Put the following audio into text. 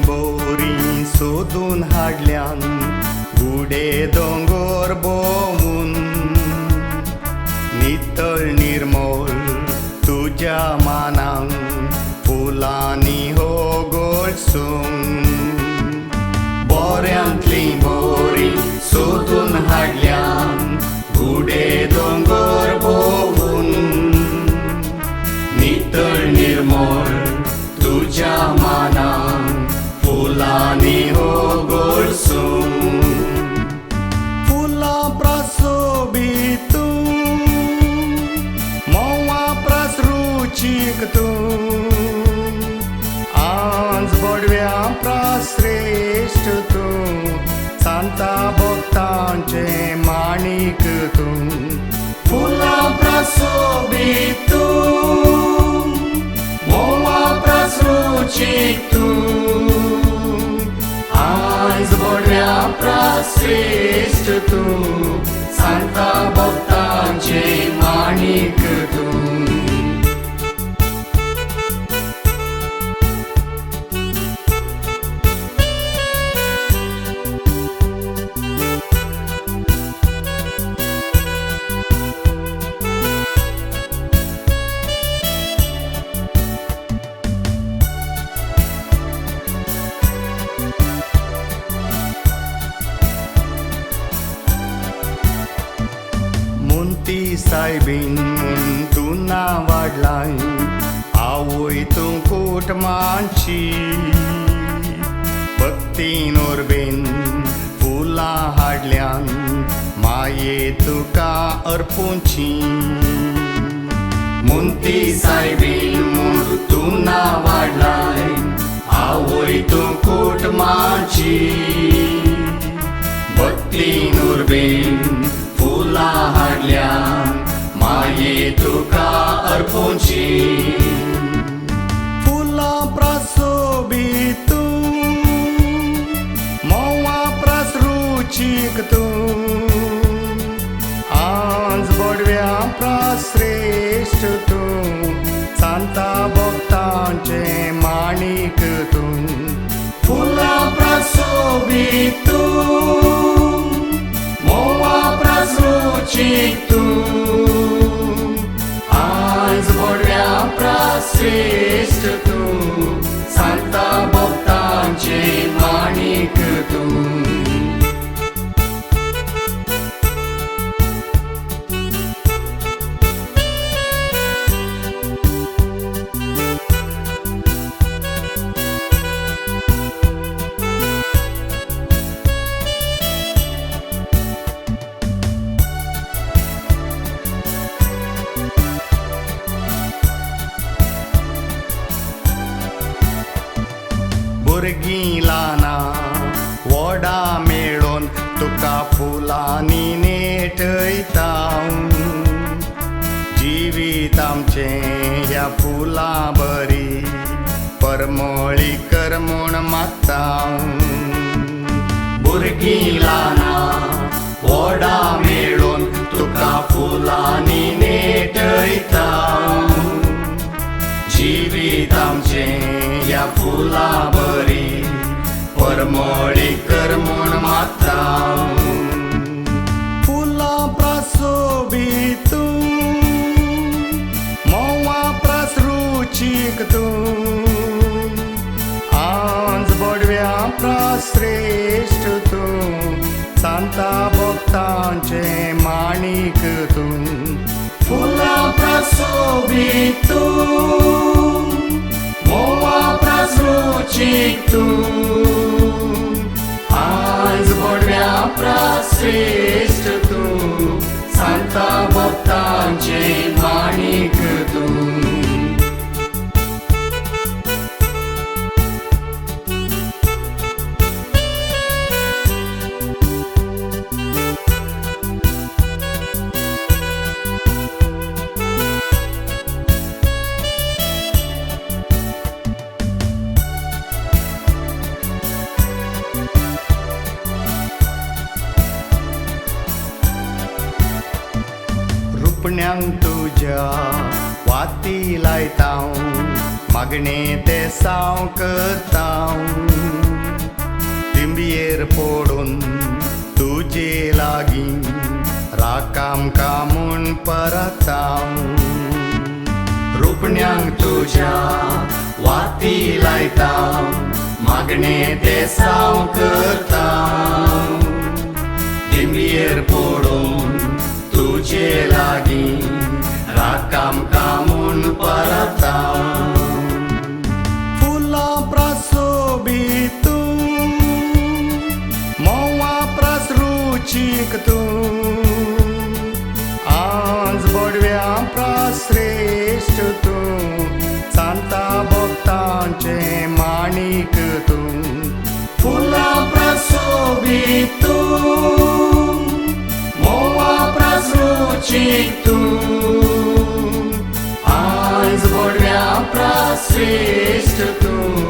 बोरी सोदून हाडल्यान गुडे दोंगर भोंवून नितळ निर्मळ तुज्या मानांक फुलांनी होगळसून बोऱ्यांतली बोरी सोदून हाडल्यान गुडे दोंगर भोंवून नितळ निर्मळ तुज्या मानांक फुलांनी होगळसून फुलां प्रसोबीत मोवा प्रसरुचीक तूं आज बडव्या प्रश्रेश्ठ तूं सांता भक्तांचे माणिक तूं फुलां प्रसोबीत मोवा प्रसरुचीक तूं आज बडव्या प्रश्रेश्ठ तूं सांता भक्तांचे माणिक तूं मुंती सायबीन म्हूण तूं ना वाडलाय आवय तूं कुटुंबाची भक्तीन उर्बेन फुलां हाडल्यान माये तुका अर्पुची मुंती सायबीन म्हूण तूं ना वाडलाय आवय तूं कुटुंबाची भक्तीन उर्बेन फुलां हाडल्यान माये तुका अर्पुची फुलां प्रसोबीत मोवा प्रसरुचीक तूं आज बडव्या प्रश्रेश्ठ तूं सांता भक्तांचे माणिक तूं फुलां प्रसोबीत मोवा प्रसरुचीक तूं आज बडव्या प्रश्रेश्ठ तूं सांता भक्तांचे माणिक तूं भुरगीं ल्हानां व्हडा मेळोन तुका फुलांनी नेटयता जिवीत आमचें ह्या फुलां बरी परमळी कर म्हूण मागता भुरगीं ल्हानां व्हडा मेळोन तुका फुलांनी नेटयता जिवीत आमचें ह्या फुलां बरी परमळी कर म्हूण मागता फुलां प्रसोबीत मोवा प्रसरुचीक तूं आज बडव्या प्रश्रेश्ठ तूं सांता भक्तांचे माणिक तूं फुलां प्रसोबीत मोवा प्रसरुचीक तूं आज बडव्या प्रश्रेश्ठ तूं सांता भक्तांचे माणिक तूं रुपण्यांक तुज्या वाती लायता मागणे ते साव करता आमका म्हूण परताव रुपण्यांक तुझ्या वाती लायता मागणे देसाव करता दिंबयेर पडून तुझे लागीं राकाम कामून परताव फुलां प्रसोबीत तूं मोवा प्रसरुचीक तूं आज बडव्या प्रश्रेश्ठ तूं सांता भक्तांचे माणिक तूं फुलां प्रसोबीत तूं मोवा प्रसरुचीक तूं आज बडव्या प्रश्रेश्ठ तूं